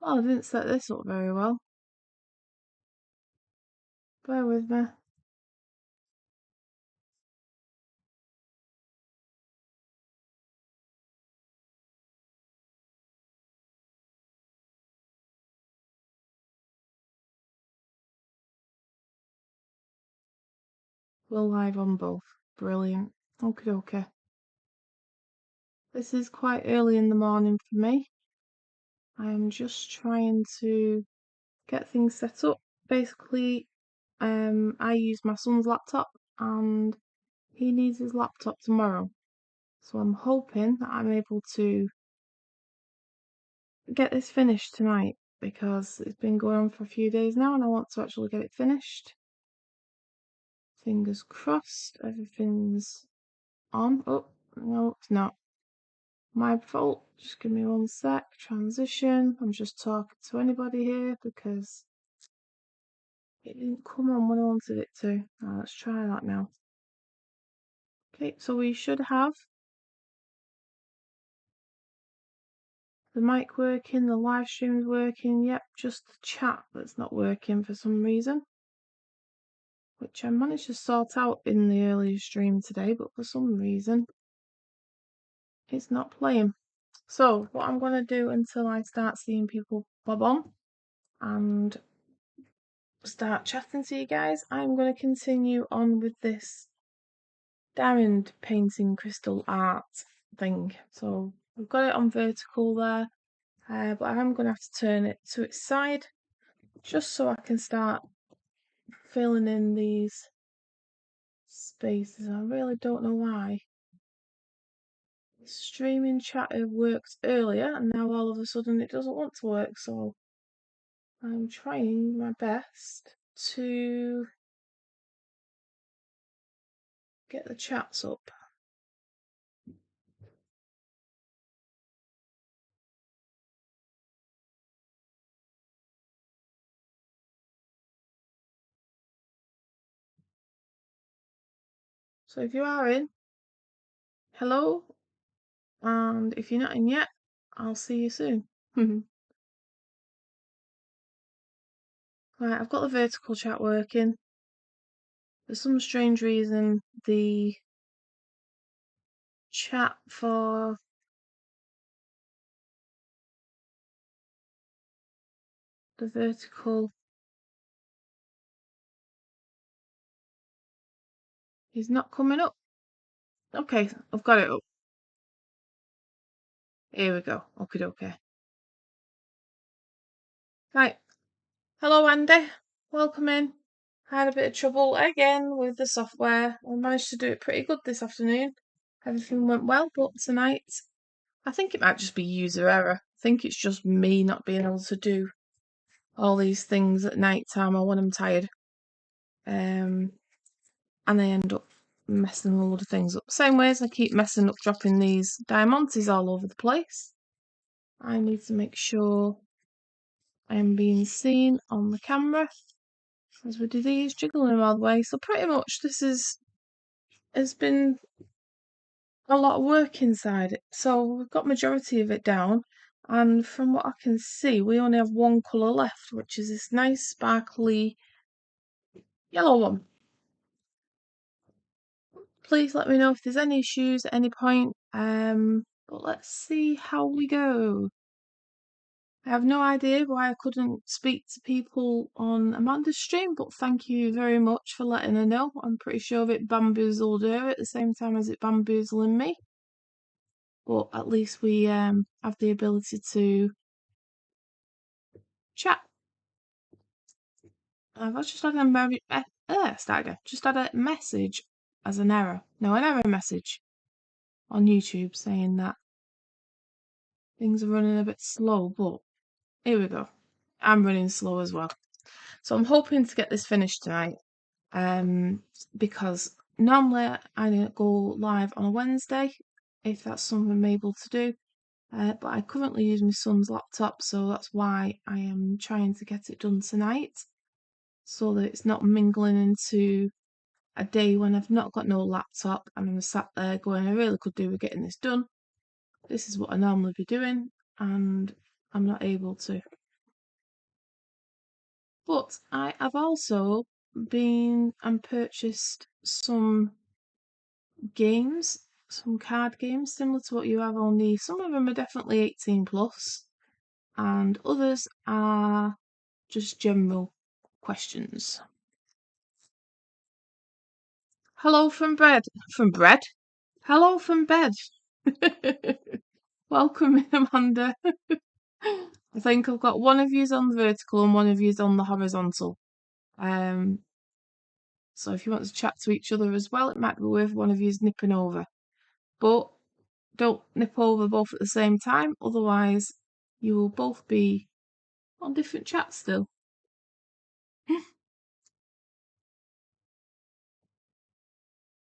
Oh, I didn't set this up very well. Bear with me. We're live on both. Brilliant. Okay, okay. This is quite early in the morning for me. I'm just trying to get things set up. Basically, I use my son's laptop and he needs his laptop tomorrow. So I'm hoping that I'm able to get this finished tonight because it's been going on for a few days now and I want to actually get it finished. Fingers crossed, everything's on. Oh, no, it's not. My fault. Just give me one sec. Transition. I'm just talking to anybody here because it didn't come on when I wanted it to. Now let's try that now. Okay, so we should have the mic working, the live stream's working. Yep, just the chat that's not working for some reason, which I managed to sort out in the earlier stream today, but for some reason it's not playing. So what I'm going to do until I start seeing people bob on and start chatting to you guys, I'm going to continue on with this diamond painting crystal art thing. So we've got it on vertical there, but I'm going to have to turn it to its side just so I can start filling in these spaces. I really don't know why. Streaming chatter worked earlier and now all of a sudden it doesn't want to work, so I'm trying my best to get the chats up. So if you are in, hello, and if you're not in yet, I'll see you soon. Right, I've got the vertical chat working. For some strange reason, the chat for the vertical is not coming up. Okay, I've got it up. Here we go. Okay. Right. Hello, Andy. Welcome in. Had a bit of trouble again with the software. I managed to do it pretty good this afternoon. Everything went well, but tonight, I think it might just be user error. I think it's just me not being able to do all these things at night time or when I'm tired. And I end up messing a lot of things up. Same way as I keep messing up dropping these diamantes all over the place. I need to make sure I am being seen on the camera as we do these, jiggling them all the way. So pretty much has been a lot of work inside it. So we've got majority of it down, and from what I can see, we only have one colour left, which is this nice sparkly yellow one. Please let me know if there's any issues at any point. But let's see how we go. I have no idea why I couldn't speak to people on Amanda's stream, but thank you very much for letting her know. I'm pretty sure it bamboozled her at the same time as it bamboozling me. But at least we have the ability to chat. I've just had just had a message as an error. No, an error message on YouTube saying that things are running a bit slow, but here we go. I'm running slow as well. So I'm hoping to get this finished tonight. Because normally I go live on a Wednesday if that's something I'm able to do. But I currently use my son's laptop, so that's why I am trying to get it done tonight, so that it's not mingling into a day when I've not got no laptop and I'm sat there going, I really could do with getting this done. This is what I normally be doing, and I'm not able to. But I have also been and purchased some games, some card games similar to what you have, only some of them are definitely 18 plus, and others are just general questions. Hello from bread. From bread? Hello from bed. Welcome in, Amanda. I think I've got one of yous on the vertical and one of yous on the horizontal. So if you want to chat to each other as well, it might be worth one of yous nipping over. But don't nip over both at the same time, otherwise you will both be on different chats still.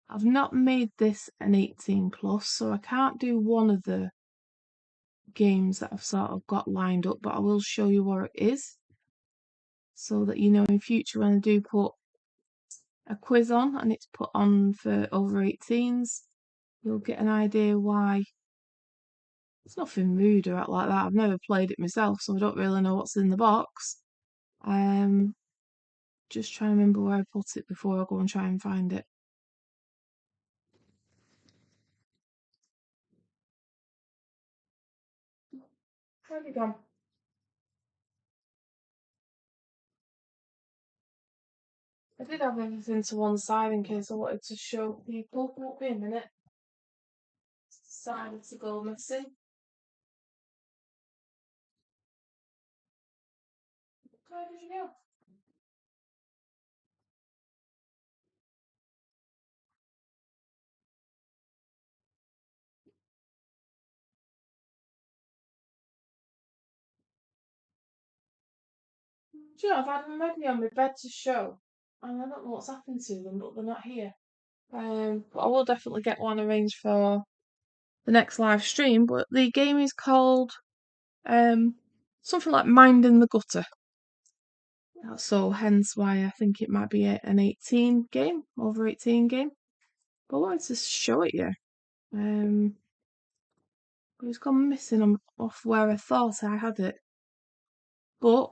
I've not made this an 18 plus, so I can't do one of the games that I've sort of got lined up, but I will show you what it is so that you know in future when I do put a quiz on and it's put on for over 18s, you'll get an idea why. It's nothing rude or like that. I've never played it myself, so I don't really know what's in the box. Just trying to remember where I put it before I go and try and find it. Where'd it gone? I did have everything to one side in case I wanted to show people. Won't be a minute. Decided to go missing. Where did you go? Do you know, I've had them ready on my bed to show, and I don't know what's happened to them, but they're not here. But I will definitely get one arranged for the next live stream. But the game is called something like Mind in the Gutter. So hence why I think it might be an 18 game, over 18 game. But I wanted to show it you. It's gone missing off where I thought I had it. But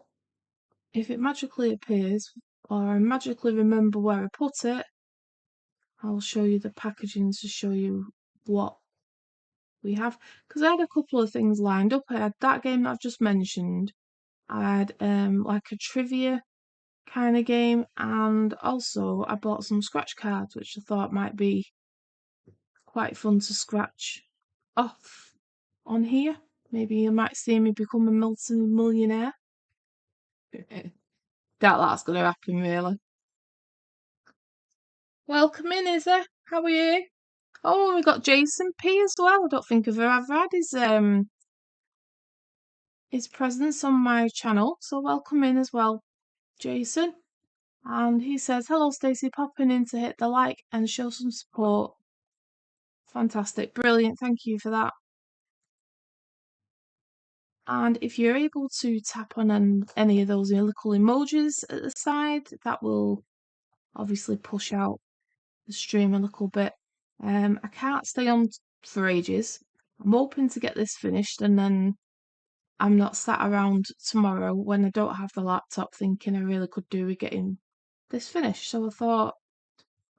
if it magically appears, or I magically remember where I put it, I'll show you the packaging to show you what we have. Because I had a couple of things lined up. I had that game that I've just mentioned. I had like a trivia kind of game, and also I bought some scratch cards, which I thought might be quite fun to scratch off on here. Maybe you might see me become a multi-millionaire. Doubt that's going to happen, really. Welcome in, Izzy. How are you? Oh, we got Jason P as well. I don't think I've ever had his presence on my channel, so welcome in as well, Jason. And he says, "Hello, Stacey. Popping in to hit the like and show some support." Fantastic, brilliant. Thank you for that. And if you're able to tap on any of those little emojis at the side, that will obviously push out the stream a little bit. I can't stay on for ages. I'm hoping to get this finished and then I'm not sat around tomorrow when I don't have the laptop thinking I really could do with getting this finished. So I thought,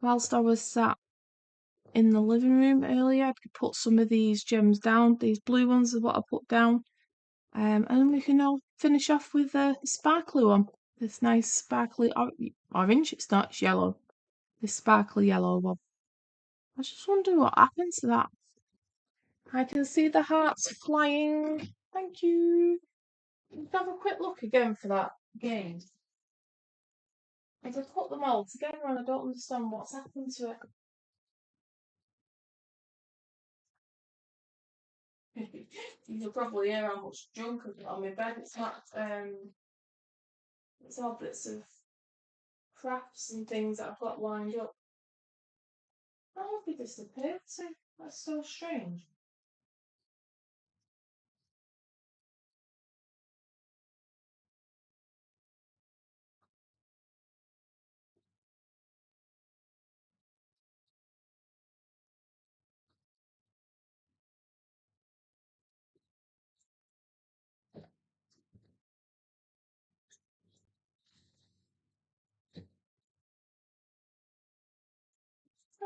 whilst I was sat in the living room earlier, I could put some of these gems down. These blue ones are what I put down. And we can all finish off with a sparkly one. This nice sparkly orange. It's not, it's yellow. This sparkly yellow one. I just wonder what happened to that. I can see the hearts flying. Thank you. Let's have a quick look again for that game. As I put them all together and I don't understand what's happened to it. You can probably hear how much junk I've got on my bed. It's all bits of crafts and things that I've got lined up. Oh, they disappeared too. That's so strange.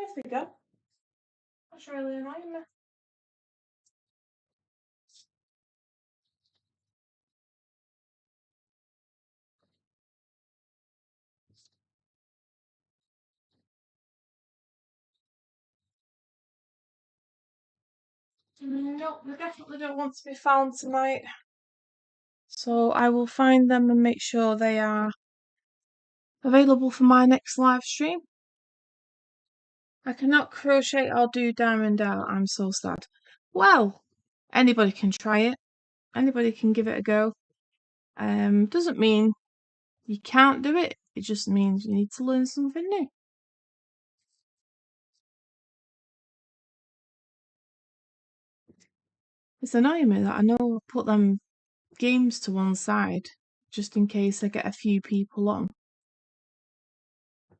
There we go. That's really annoying me. No, they definitely don't want to be found tonight. So I will find them and make sure they are available for my next live stream. I cannot crochet or do diamond dowel. I'm so sad. Well, anybody can try it. Anybody can give it a go. Doesn't mean you can't do it. It just means you need to learn something new. It's annoying me that I know I put them games to one side just in case I get a few people on,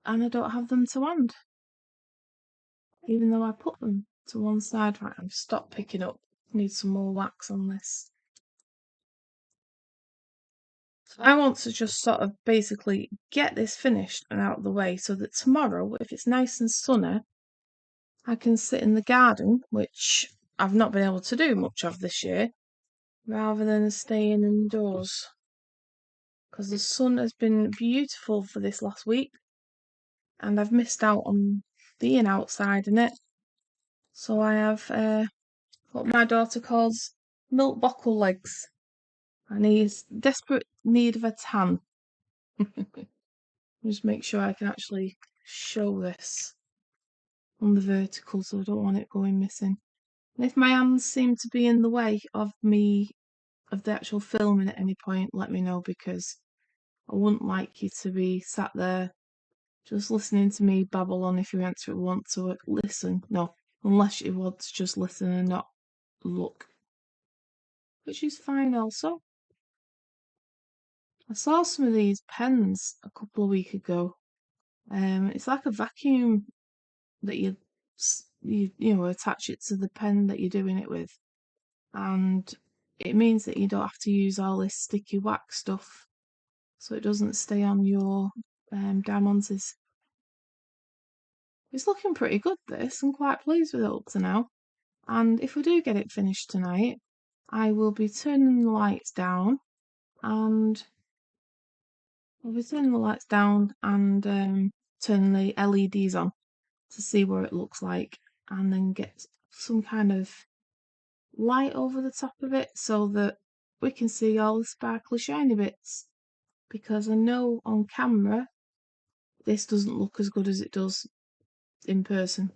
and I don't have them to hand, even though I put them to one side. Right, I've stopped picking up. Need some more wax on this. I want to just sort of basically get this finished and out of the way so that tomorrow, if it's nice and sunny, I can sit in the garden, which I've not been able to do much of this year, rather than staying indoors. Because the sun has been beautiful for this last week, and I've missed out on being outside in it. So I have what my daughter calls milk bottle legs, and he's desperate need of a tan. Just make sure I can actually show this on the vertical, so I don't want it going missing. And if my hands seem to be in the way of the actual filming at any point, let me know, because I wouldn't like you to be sat there just listening to me babble on if you actually want to listen. No, unless you want to just listen and not look, which is fine also. I saw some of these pens a couple of weeks ago. It's like a vacuum that you attach it to the pen that you're doing it with, and it means that you don't have to use all this sticky wax stuff, so it doesn't stay on your diamonds. It's looking pretty good, this. I'm quite pleased with it up to now. And if we do get it finished tonight, I will be turning the lights down and turning the LEDs on to see what it looks like, and then get some kind of light over the top of it so that we can see all the sparkly shiny bits, because I know on camera this doesn't look as good as it does in person,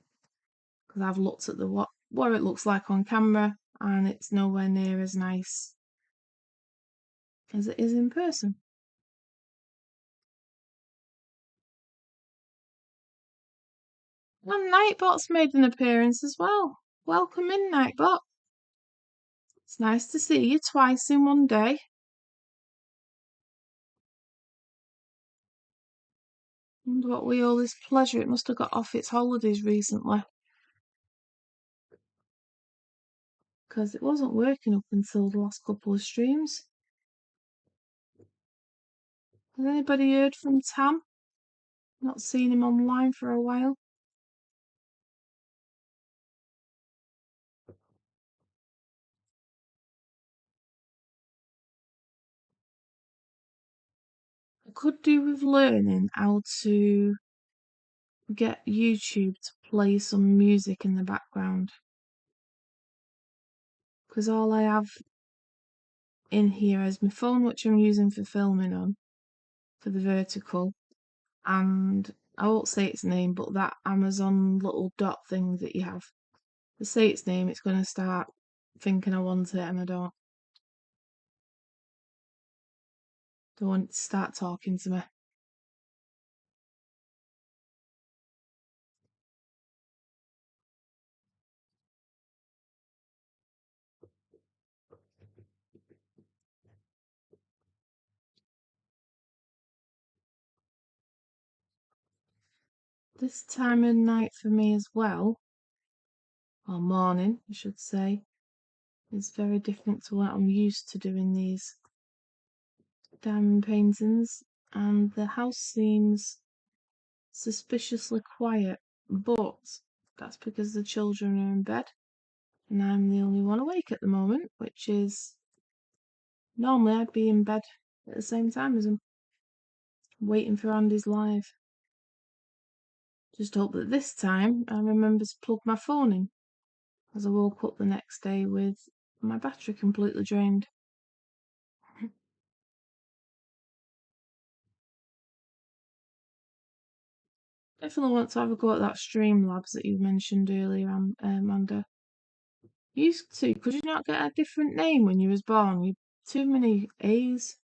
because I've looked at what it looks like on camera, and it's nowhere near as nice as it is in person. And Nightbot's made an appearance as well. Welcome in, Nightbot. It's nice to see you twice in one day. Wonder what we all this pleasure. It must have got off its holidays recently, because it wasn't working up until the last couple of streams. Has anybody heard from Tam? Not seen him online for a while. I could do with learning how to get YouTube to play some music in the background, because all I have in here is my phone, which I'm using for filming on, for the vertical, and I won't say its name, but that Amazon little dot thing that you have. If I say its name, it's going to start thinking I want it, and I don't. Don't want it to start talking to me. This time of night for me as well, or morning, I should say, is very different to what I'm used to doing these diamond paintings, and the house seems suspiciously quiet. but that's because the children are in bed and I'm the only one awake at the moment, which is normally I'd be in bed at the same time as them, waiting for Andy's live. Just hope that this time I remember to plug my phone in, as I woke up the next day with my battery completely drained. Definitely want to have a go at that Streamlabs that you mentioned earlier, Amanda. You used to, could you not get a different name when you was born? You too many A's.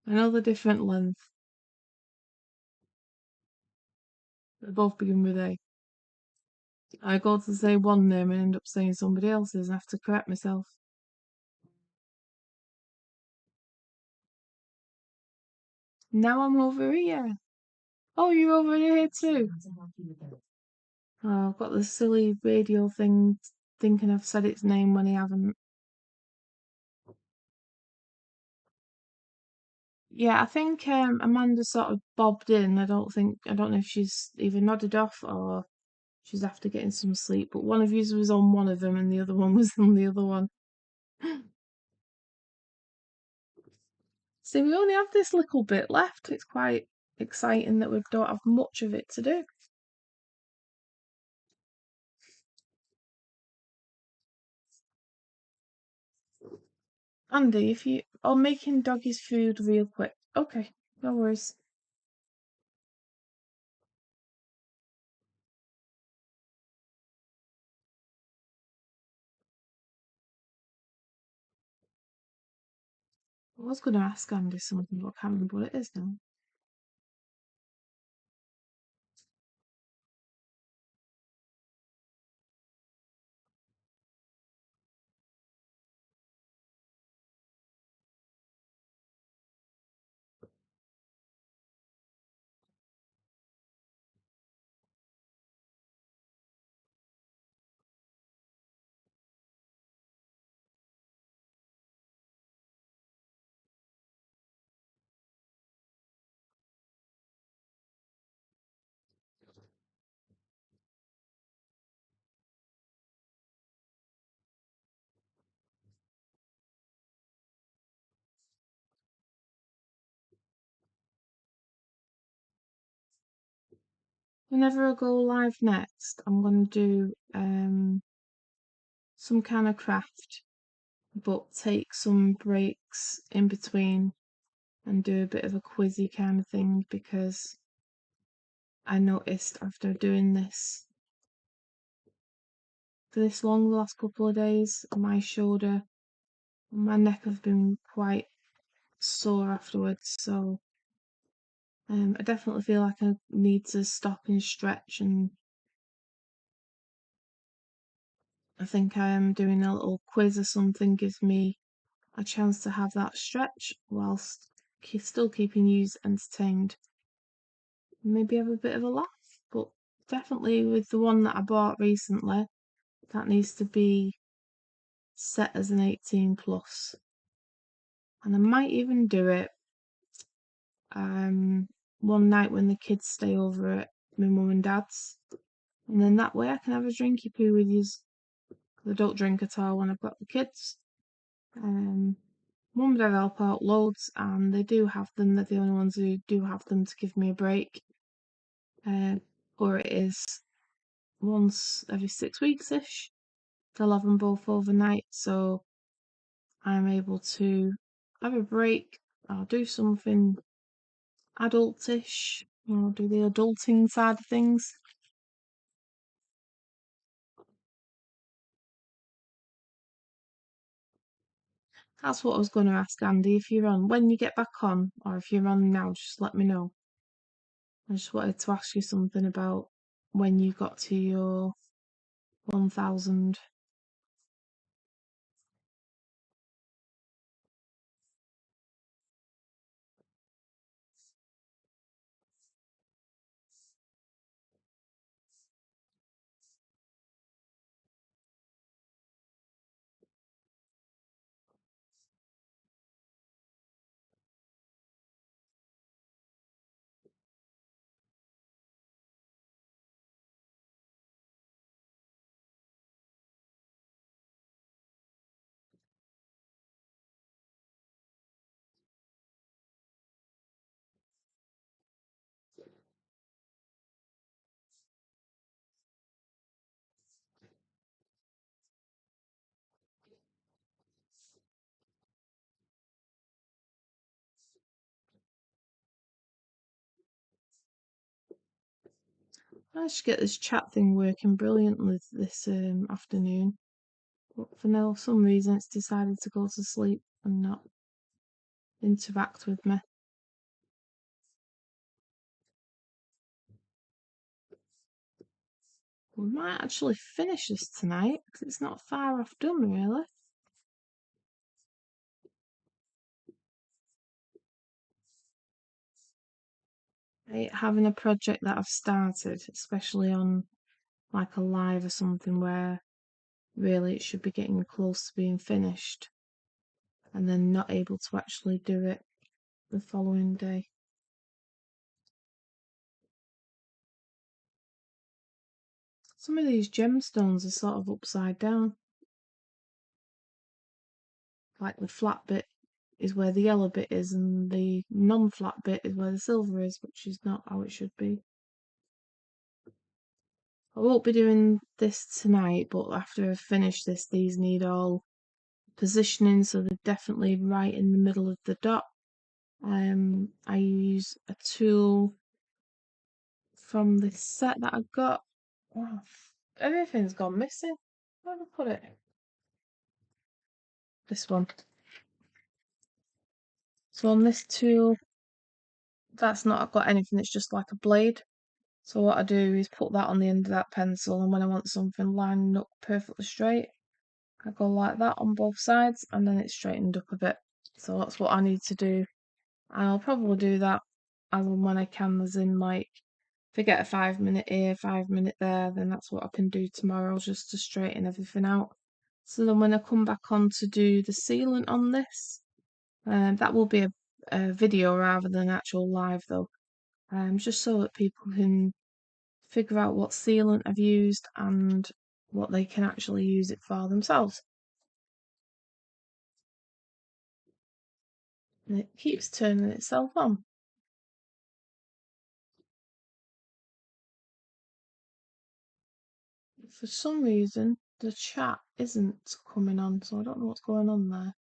Another different length. They both begin with A. I go to say one name and end up saying somebody else's and have to correct myself. Now I'm over here. Oh, you're over here too. Oh, I've got this silly radio thing thinking I've said its name when I haven't. Yeah, I think Amanda sort of bobbed in. I don't know if she's either nodded off or she's after getting some sleep. But one of you was on one of them, and the other one was on the other one. See, we only have this little bit left. It's quite exciting that we don't have much of it to do. Andy, if you are making doggy's food real quick. Okay, no worries. I was going to ask Andy something, but I can't remember what it is now. Whenever I go live next, I'm going to do some kind of craft, but take some breaks in between and do a bit of a quizzy kind of thing because I noticed after doing this for this long the last couple of days, my shoulder and my neck have been quite sore afterwards. So I definitely feel like I need to stop and stretch, and I think I am doing a little quiz or something gives me a chance to have that stretch whilst still keeping you entertained. Maybe have a bit of a laugh, but definitely with the one that I bought recently, that needs to be set as an 18 plus. And I might even do it one night when the kids stay over at my mum and dad's. And then that way I can have a drinky poo with yous. I don't drink at all when I've got the kids. Mum and dad help out loads and they do have them. They're the only ones who do have them to give me a break. Or it is once every 6 weeks ish. They'll have them both overnight, so I'm able to have a break. I'll do something adultish, do the adulting side of things. That's what I was going to ask Andy. If you're on, when you get back on, or if you're on now, just let me know. I just wanted to ask you something about when you got to your 1000. managed to get this chat thing working brilliantly this afternoon. But for now, for some reason, it's decided to go to sleep and not interact with me. We might actually finish this tonight because it's not far off done, really. I hate having a project that I've started, especially on like a live or something where really it should be getting close to being finished and then not able to actually do it the following day. Some of these gemstones are sort of upside down. Like the flat bit is where the yellow bit is, and the non-flat bit is where the silver is, which is not how it should be. I won't be doing this tonight, but after I finish this, these need all positioning, so they're definitely right in the middle of the dot. I use a tool from this set that I got. Oh, everything's gone missing. Where did I put it? This one. So on this tool, that's not got anything, it's just like a blade. So what I do is put that on the end of that pencil, and when I want something lined up perfectly straight, I go like that on both sides, and then it's straightened up a bit. So that's what I need to do. And I'll probably do that as and when I can, as in like, if I get a 5 minute here, 5 minute there, then that's what I can do tomorrow just to straighten everything out. So then when I come back on to do the sealant on this, that will be a video rather than actual live though, just so that people can figure out what sealant I've used and what they can actually use it for themselves. And it keeps turning itself on. For some reason, the chat isn't coming on, so I don't know what's going on there.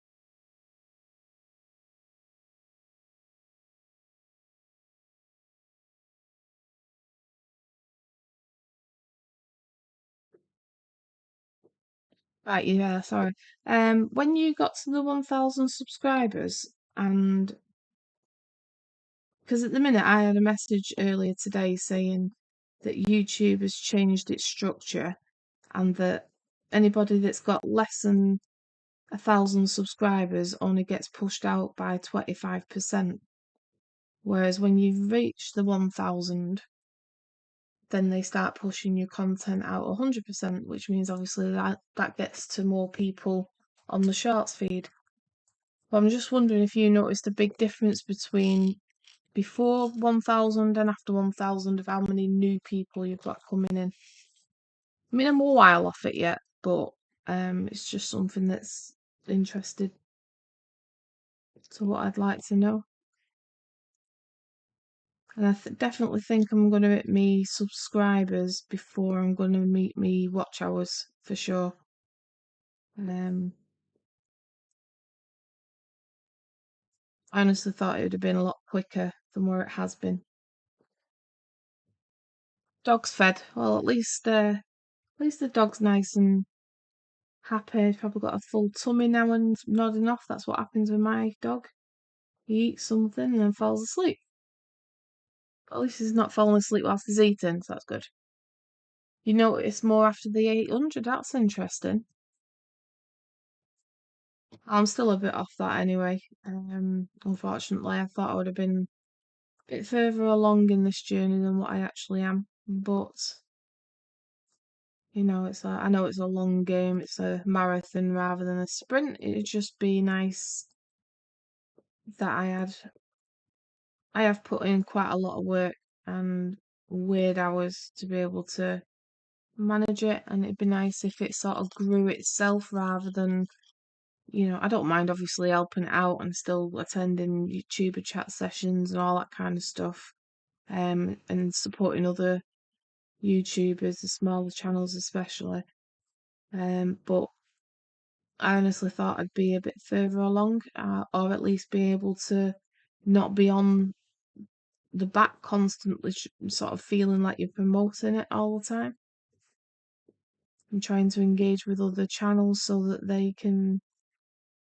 Right, yeah, sorry. When you got to the 1,000 subscribers, and because at the minute I had a message earlier today saying that YouTube has changed its structure and that anybody that's got less than 1,000 subscribers only gets pushed out by 25%. Whereas when you've reached the 1,000, then they start pushing your content out 100%, which means obviously that gets to more people on the shorts feed. But I'm just wondering if you noticed a big difference between before 1,000 and after 1,000 of how many new people you've got coming in. I mean, I'm a while off it yet, but it's just something that's interested to what I'd like to know. And I definitely think I'm going to hit me subscribers before I'm going to meet me watch hours for sure. I honestly thought it would have been a lot quicker than where it has been. Dog's fed. Well, at least the dog's nice and happy. He's probably got a full tummy now and nodding off. That's what happens with my dog. He eats something and then falls asleep. But at least he's not falling asleep whilst he's eating, so that's good. You notice more after the 800. That's interesting. I'm still a bit off that anyway. Unfortunately, I thought I would have been a bit further along in this journey than what I actually am. But I know it's a long game. It's a marathon rather than a sprint. It'd just be nice that I have put in quite a lot of work and weird hours to be able to manage it, and it'd be nice if it sort of grew itself rather than, I don't mind obviously helping it out and still attending YouTuber chat sessions and all that kind of stuff, and supporting other YouTubers, the smaller channels especially. But I honestly thought I'd be a bit further along, or at least be able to not be on the back constantly sort of feeling like you're promoting it all the time and trying to engage with other channels so that they can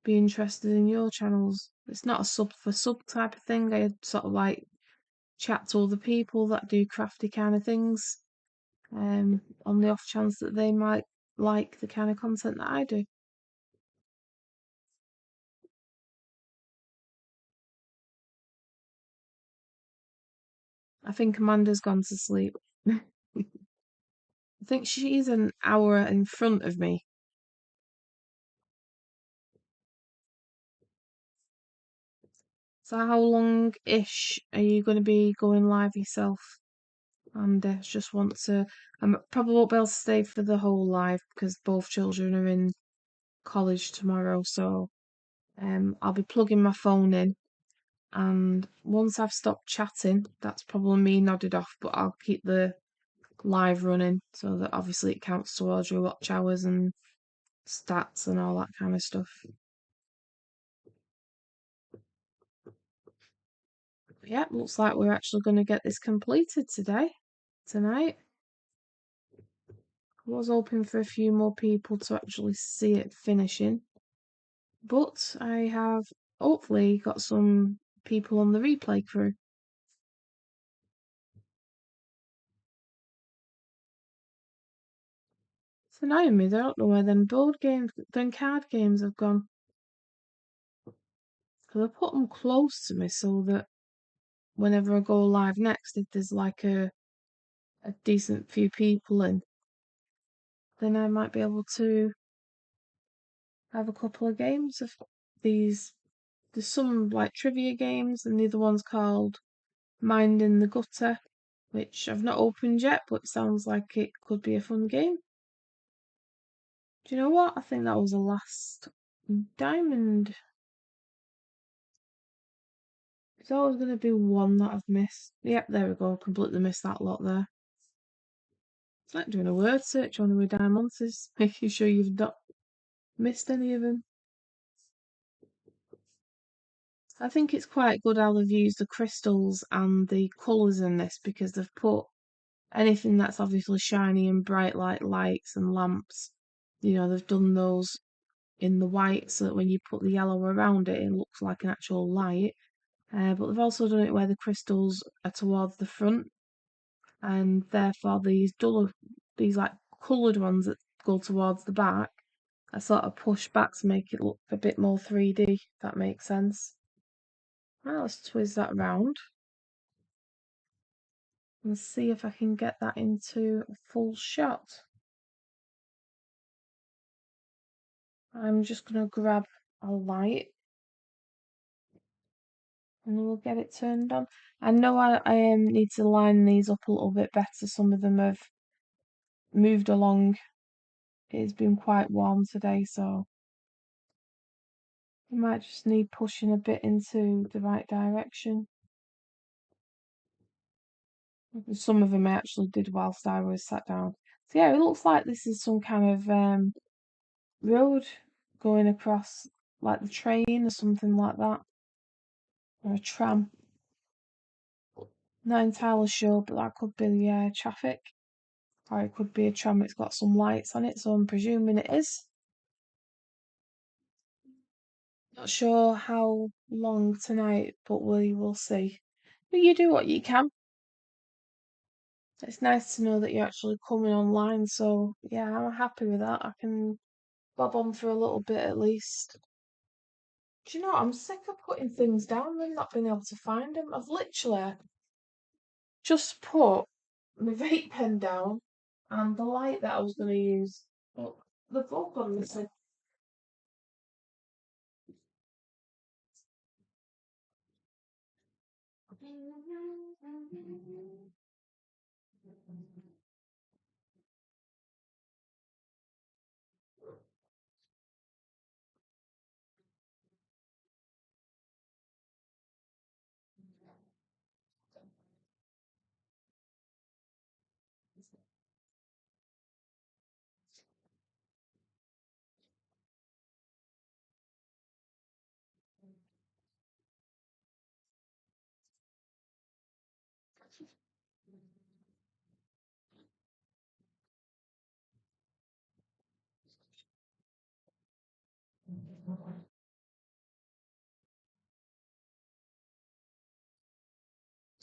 be interested in your channels. It's not a sub for sub type of thing. I sort of like chat to other people that do crafty kind of things, on the off chance that they might like the kind of content that I do. I think Amanda's gone to sleep. I think she's an hour in front of me. So how long-ish are you going to be going live yourself? And just want to, I probably won't be able to stay for the whole live because both children are in college tomorrow. So I'll be plugging my phone in, and once I've stopped chatting, that's probably me nodded off, but I'll keep the live running so that obviously it counts towards your watch hours and stats and all that kind of stuff. Yeah, looks like we're actually going to get this completed tonight. I was hoping for a few more people to actually see it finishing, but I have hopefully got some people on the replay crew. It's annoying me, I don't know where them card games have gone. Because I put them close to me so that whenever I go live next, if there's like a decent few people in, then I might be able to have a couple of games of these. There's some like trivia games, and the other one's called Mind in the Gutter, which I've not opened yet, but it sounds like it could be a fun game. Do you know what? I think that was the last diamond. There's always going to be one that I've missed. Yep, there we go. Completely missed that lot there. It's like doing a word search on the way diamonds is making sure you've not missed any of them. I think it's quite good how they've used the crystals and the colours in this because they've put anything that's obviously shiny and bright like lights and lamps. They've done those in the white so that when you put the yellow around it, it looks like an actual light. But they've also done it where the crystals are towards the front, and therefore these like coloured ones that go towards the back are sort of pushed back to make it look a bit more 3D, if that makes sense. Right, let's twist that around and see if I can get that into a full shot. I'm just going to grab a light and we'll get it turned on. I know I need to line these up a little bit better. Some of them have moved along. It's been quite warm today, so I might just need pushing a bit into the right direction. Some of them I actually did whilst I was sat down. So yeah, it looks like this is some kind of road going across, like the train or something like that, or a tram. Not entirely sure, but that could be the traffic, or it could be a tram that's got some lights on it, so I'm presuming it is. Not sure how long tonight, but we will see. But you do what you can. It's nice to know that you're actually coming online, so yeah, I'm happy with that. I can bob on for a little bit at least. Do you know what? I'm sick of putting things down and not being able to find them. I've literally just put my vape pen down and the light that I was going to use, but they've all gone missing.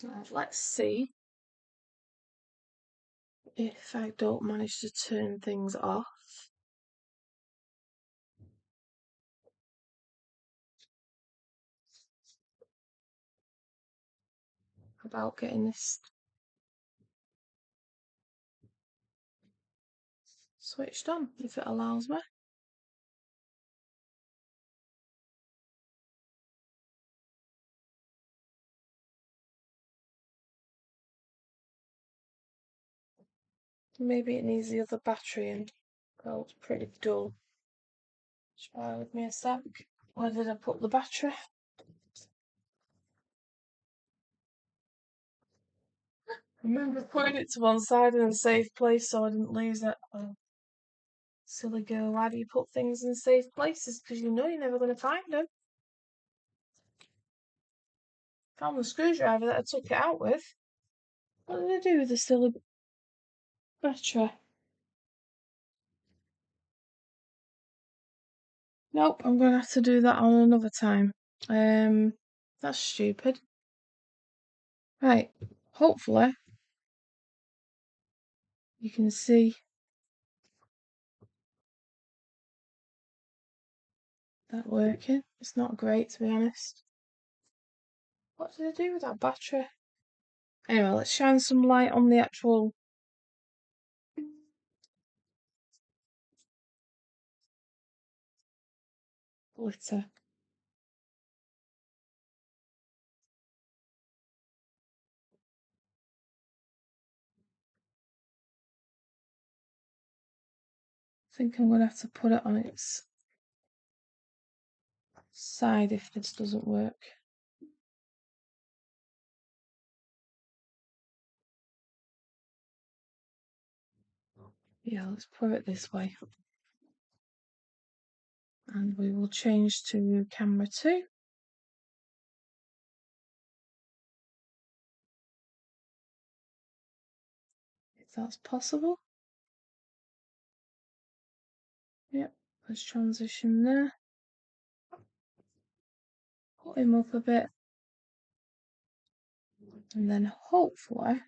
Right, let's see if I don't manage to turn things off. About getting this switched on, if it allows me. Maybe it needs the other battery in. Well, it's pretty dull. Just bear with me a sec. Where did I put the battery? Remember putting it to one side in a safe place so I didn't lose it. Oh, silly girl, why do you put things in safe places? Because you know you're never going to find them. Found the screwdriver that I took it out with. What did I do with the silly battery? Nope, I'm going to have to do that on another time. That's stupid. Right, hopefully you can see that working. It's not great, to be honest. What did I do with that battery? Anyway, let's shine some light on the actual glitter. I think I'm going to have to put it on its side if this doesn't work. Yeah, let's put it this way. And we will change to camera 2. If that's possible. Yep, let's transition there. Put him up a bit. And then hopefully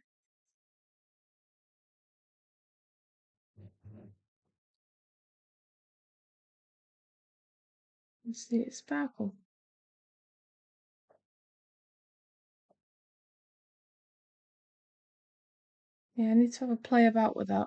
you see it sparkle. Yeah, I need to have a play about with that.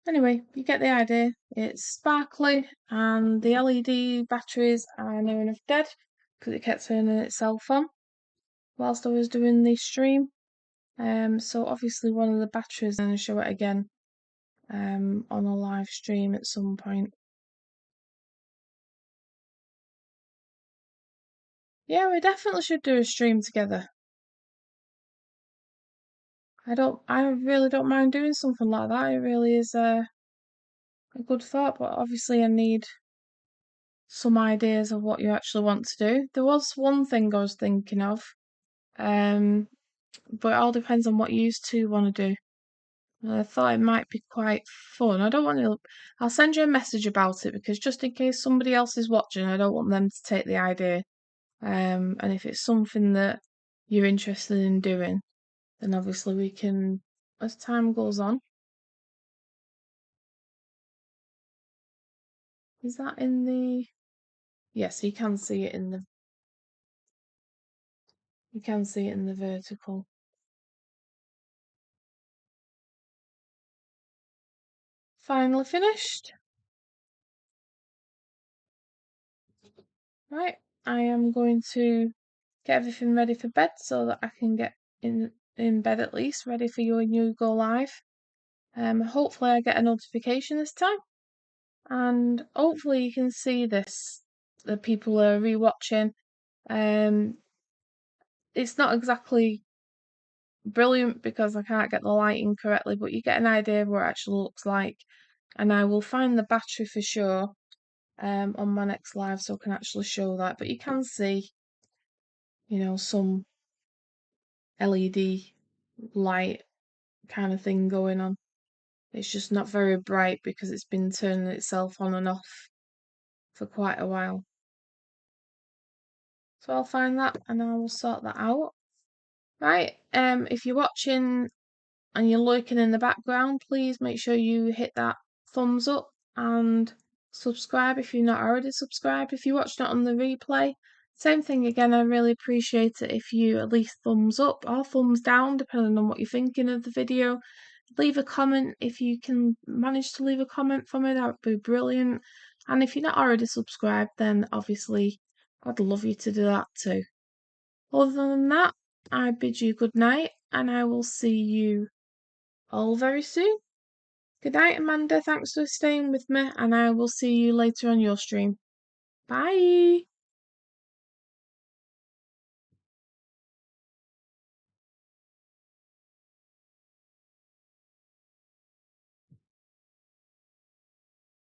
Anyway, you get the idea. It's sparkly and the LED batteries are near enough dead because it kept turning itself on whilst I was doing the stream. So obviously one of the batteries, I'm going to show it again on a live stream at some point. Yeah, we definitely should do a stream together. I really don't mind doing something like that. It really is a good thought, but obviously I need some ideas of what you actually want to do. There was one thing I was thinking of, but it all depends on what you two want to do. I thought it might be quite fun. I don't want to. I'll send you a message about it because just in case somebody else is watching, I don't want them to take the idea. And if it's something that you're interested in doing, then obviously we can, as time goes on. Is that in the? Yes, you can see it in the. You can see it in the vertical. Finally finished. Right, I am going to get everything ready for bed so that I can get in bed at least, ready for you when you go live. Hopefully I get a notification this time, and hopefully you can see this. The people are rewatching. It's not exactly brilliant because I can't get the lighting correctly, but you get an idea of what it actually looks like. And I will find the battery for sure on my next live so I can actually show that. But you can see, some LED light kind of thing going on. It's just not very bright because it's been turning itself on and off for quite a while. So I'll find that and I will sort that out. Right, if you're watching and you're lurking in the background, please make sure you hit that thumbs up and subscribe if you're not already subscribed. If you're watching it on the replay, same thing again. I really appreciate it if you at least thumbs up or thumbs down, depending on what you're thinking of the video. Leave a comment if you can manage to leave a comment for me, that would be brilliant. And if you're not already subscribed, then obviously I'd love you to do that too. Other than that, I bid you good night and I will see you all very soon. Good night, Amanda. Thanks for staying with me, and I will see you later on your stream. Bye.